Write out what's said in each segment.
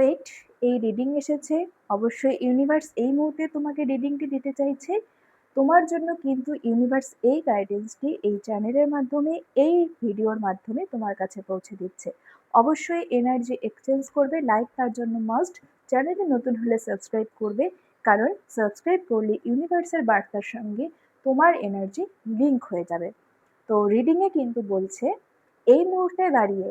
Wait, এই reading এসেছে। অবশ্যই ইউনিভার্স এই মুহূর্তে তোমাকে রিডিংটি দিতে চাইছে। তোমার জন্য কিন্তু ইউনিভার্স এই গাইডেন্সটি এই চ্যানেলের মাধ্যমে, এই ভিডিওর মাধ্যমে তোমার কাছে পৌঁছে দিচ্ছে। অবশ্যই এনার্জি এক্সচেঞ্জ করবে, লাইক তার জন্য মাস্ট। চ্যানেলে নতুন হলে সাবস্ক্রাইব করবে, কারণ সাবস্ক্রাইব করলে ইউনিভার্সের বার্তার সঙ্গে তোমার এনার্জি লিঙ্ক হয়ে যাবে। তো রিডিংয়ে কিন্তু বলছে, এই মুহূর্তে দাঁড়িয়ে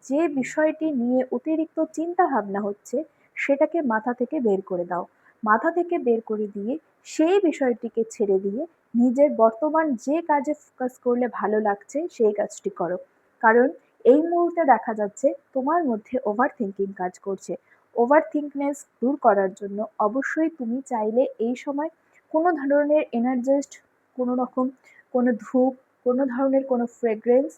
যে বিষয়টি নিয়ে অতিরিক্ত চিন্তা ভাবনা হচ্ছে সেটাকে মাথা থেকে বের করে দাও। মাথা থেকে বের করে দিয়ে সেই বিষয়টিকে ছেড়ে দিয়ে নিজের বর্তমান যে কাজে ফোকাস করলে ভালো লাগছে সেই কাজটি করো। কারণ এই মুহূর্তে দেখা যাচ্ছে তোমার মধ্যে ওভার থিঙ্কিং কাজ করছে। ওভার থিঙ্কনেস দূর করার জন্য অবশ্যই তুমি চাইলে এই সময় কোনো ধরনের এনার্জিস্ট, কোনো রকম কোনো ধূপ, কোনো ধরনের কোনো ফ্রেগ্রেন্স,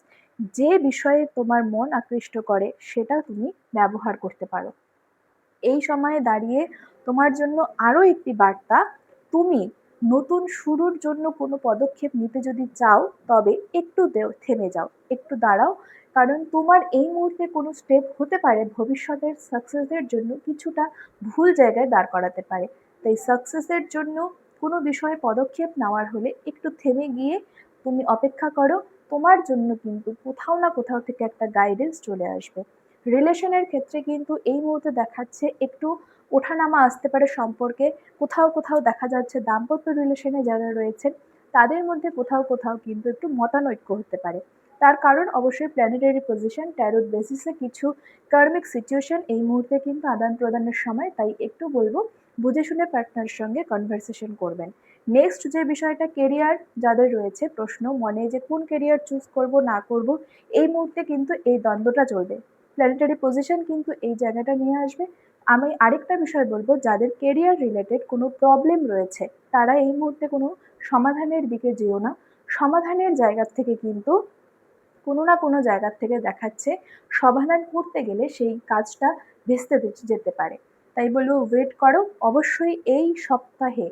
যে বিষয়ে তোমার মন আকৃষ্ট করে সেটা তুমি ব্যবহার করতে পারো। এই সময়ে দাঁড়িয়ে তোমার জন্য আরও একটি বার্তা, তুমি নতুন শুরুর জন্য কোনো পদক্ষেপ নিতে যদি চাও তবে একটু থেমে যাও, একটু দাঁড়াও। কারণ তোমার এই মুহূর্তে কোনো স্টেপ হতে পারে ভবিষ্যতের সাকসেসের জন্য কিছুটা ভুল জায়গায় দাঁড় করাতে পারে। তাই সাকসেসের জন্য কোনো বিষয়ে পদক্ষেপ নেওয়ার হলে একটু থেমে গিয়ে তুমি অপেক্ষা করো। তোমার জন্য কিন্তু কোথাও না কোথাও থেকে একটা গাইডেন্স চলে আসবে। রিলেশনের ক্ষেত্রে কিন্তু এই মুহূর্তে দেখাচ্ছে একটু ওঠানামা আসতে পারে সম্পর্কে। কোথাও কোথাও দেখা যাচ্ছে দাম্পত্য রিলেশনে যারা রয়েছেন তাদের মধ্যে কোথাও কোথাও কিন্তু একটু মতানৈক্য হতে পারে। তার কারণ অবশ্যই প্ল্যানেটারি পজিশন, ট্যারোট বেসিসে কিছু কার্মিক সিচুয়েশন এই মুহূর্তে কিন্তু আদান প্রদানের সময়। তাই একটু বলবো বুঝে শুনে পার্টনারের সঙ্গে কনভারসেশন করবেন। নেক্সট যে বিষয়টা, কেরিয়ার যাদের রয়েছে প্রশ্ন মনে যে কোন কেরিয়ার চুজ করব না করব, এই মুহূর্তে কিন্তু এই দ্বন্দ্বটা চলবে। প্ল্যানেটারি পজিশন কিন্তু এই জায়গাটা নিয়ে আসবে। আমি আরেকটা বিষয় বলবো, যাদের কেরিয়ার রিলেটেড কোনো প্রবলেম রয়েছে তারা এই মুহূর্তে কোনো সমাধানের দিকে যেও না। সমাধানের জায়গা থেকে কিন্তু কোনো না কোনো জায়গার থেকে দেখাচ্ছে সমাধান করতে গেলে সেই কাজটা ভেস্তে যেতে পারে। তাই বলবো ওয়েট করো। অবশ্যই এই সপ্তাহে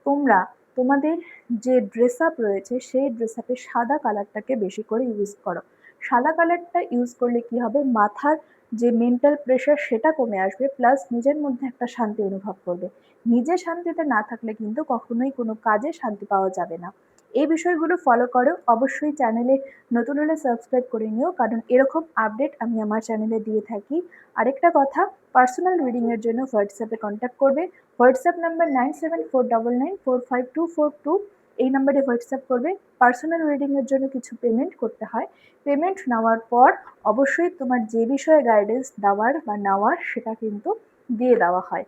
তোমরা তোমাদের যে ড্রেস আপ রয়েছে সেই ড্রেস আপে সাদা কালারটাকে বেশি করে ইউজ করো। সাদা কালারটা ইউজ করলে কি হবে, মাথার যে মেন্টাল প্রেশার সেটা কমে আসবে, প্লাস নিজের মধ্যে একটা শান্তি অনুভব করবে। নিজে শান্তিতে না থাকলে কিন্তু কখনোই কোনো কাজে শান্তি পাওয়া যাবে না। এই বিষয়গুলো ফলো করো। অবশ্যই চ্যানেলে নতুন হলে সাবস্ক্রাইব করে নিও, কারণ এরকম আপডেট আমি আমার চ্যানেলে দিয়ে থাকি। আরেকটা কথা, পার্সোনাল রিডিংয়ের জন্য হোয়াটসঅ্যাপে কন্ট্যাক্ট করবে। WhatsApp number 9749945242। এই নাম্বারে হোয়াটসঅ্যাপ করবে। পার্সোনাল রিডিংয়ের জন্য কিছু পেমেন্ট করতে হয়। পেমেন্ট নেওয়ার পর অবশ্যই তোমার যে বিষয়ে গাইডেন্স দেওয়ার বা নেওয়ার সেটা কিন্তু দিয়ে দেওয়া হয়।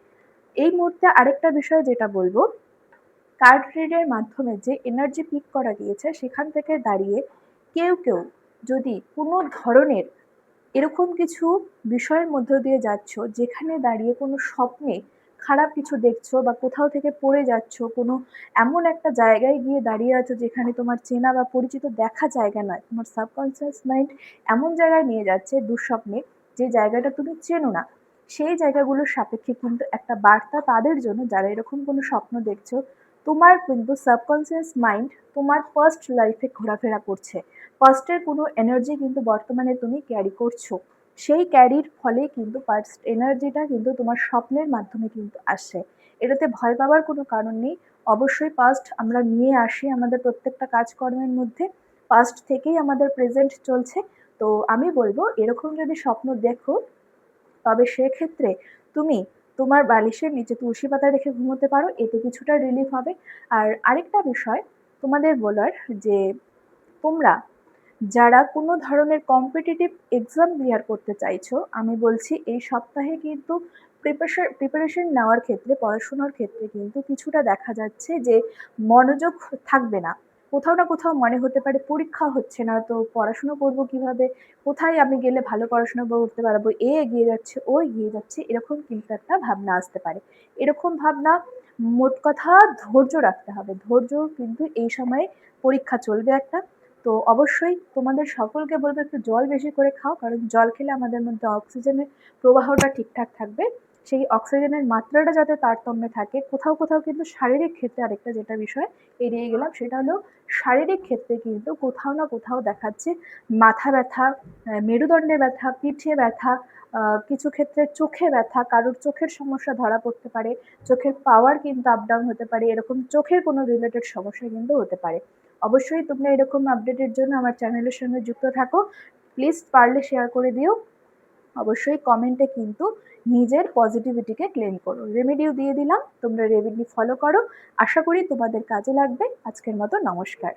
এই মুহূর্তে আরেকটা বিষয় যেটা বলবো, কার্ড রিডের মাধ্যমে যে এনার্জি পিক করা গিয়েছে সেখান থেকে দাঁড়িয়ে কেউ কেউ যদি কোনো ধরনের এরকম কিছু বিষয়ের মধ্য দিয়ে যাচ্ছ যেখানে দাঁড়িয়ে কোনো স্বপ্নে খারাপ কিছু দেখছো বা কোথাও থেকে পড়ে যাচ্ছ, কোনো এমন একটা জায়গায় গিয়ে দাঁড়িয়ে আছো যেখানে তোমার চেনা বা পরিচিত দেখা জায়গা নয়, তোমার সাবকনসিয়াস মাইন্ড এমন জায়গায় নিয়ে যাচ্ছে দুঃস্বপ্নে যে জায়গাটা তুমি চেনো না। সেই জায়গাগুলোর সাপেক্ষে কিন্তু একটা বার্তা তাদের জন্য যারা এরকম কোনো স্বপ্ন দেখছো। তোমার কিন্তু সাবকনসিয়াস মাইন্ড তোমার ফার্স্ট লাইফে ঘোরাফেরা করছে। ফার্স্টের কোনো এনার্জি কিন্তু বর্তমানে তুমি ক্যারি করছো। সেই ক্যারির ফলে কিন্তু ফার্স্ট এনার্জিটা কিন্তু তোমার স্বপ্নের মাধ্যমে কিন্তু আসে। এটাতে ভয় পাওয়ার কোনো কারণ নেই। অবশ্যই পাস্ট আমরা নিয়ে আসি আমাদের প্রত্যেকটা কাজকর্মের মধ্যে। পাস্ট থেকেই আমাদের প্রেজেন্ট চলছে। তো আমি বলবো এরকম যদি স্বপ্ন দেখো তবে সেক্ষেত্রে তুমি তোমার বালিশের নিচে তুলসী পাতা রেখে ঘুমোতে পারো, এতে কিছুটা রিলিফ হবে। আর আরেকটা বিষয় তোমাদের বলার, যে তোমরা যারা কোনো ধরনের কম্পিটিটিভ এক্সাম ক্লিয়ার করতে চাইছো, আমি বলছি এই সপ্তাহে কিন্তু প্রিপারেশন নেওয়ার ক্ষেত্রে, পড়াশোনার ক্ষেত্রে কিন্তু কিছুটা দেখা যাচ্ছে যে মনোযোগ থাকবে না। কোথাও না কোথাও মনে হতে পারে পরীক্ষা হচ্ছে না তো পড়াশুনো করব কিভাবে, কোথায় আমি গেলে ভালো পড়াশোনা করতে পারবো, এ এগিয়ে যাচ্ছে ও এগিয়ে যাচ্ছে, এরকম কিন্তু একটা ভাবনা আসতে পারে। এরকম ভাবনা, মোট কথা ধৈর্য রাখতে হবে। ধৈর্য কিন্তু এই সময়ে পরীক্ষা চলবে একটা। তো অবশ্যই তোমাদের সকলকে বলবো একটু জল বেশি করে খাও, কারণ জল খেলে আমাদের মধ্যে অক্সিজেনের প্রবাহটা ঠিকঠাক থাকবে। সেই অক্সিজেনের মাত্রাটা যাতে তারতম্যে থাকে। কোথাও কোথাও কিন্তু শারীরিক ক্ষেত্রে আরেকটা যেটা বিষয় এড়িয়ে গেলাম, সেটা হলো শারীরিক ক্ষেত্রে কিন্তু কোথাও না কোথাও দেখাচ্ছে মাথা ব্যথা, মেরুদণ্ডে ব্যথা, পিঠে ব্যথা, কিছু ক্ষেত্রে চোখে ব্যথা, কারোর চোখের সমস্যা ধরা পড়তে পারে, চোখের পাওয়ার কিন্তু আপ ডাউন হতে পারে, এরকম চোখের কোনো রিলেটেড সমস্যা কিন্তু হতে পারে। অবশ্যই তোমরা এরকম আপডেটের জন্য আমার চ্যানেলের সঙ্গে যুক্ত থাকো। প্লিজ পারলে শেয়ার করে দিও। অবশ্যই কমেন্টে কিন্তু নিজের পজিটিভিটিকে ক্লেম করো। রেমেডিও দিয়ে দিলাম, তোমরা রেমেডি ফলো করো। আশা করি তোমাদের কাজে লাগবে। আজকের মতো নমস্কার।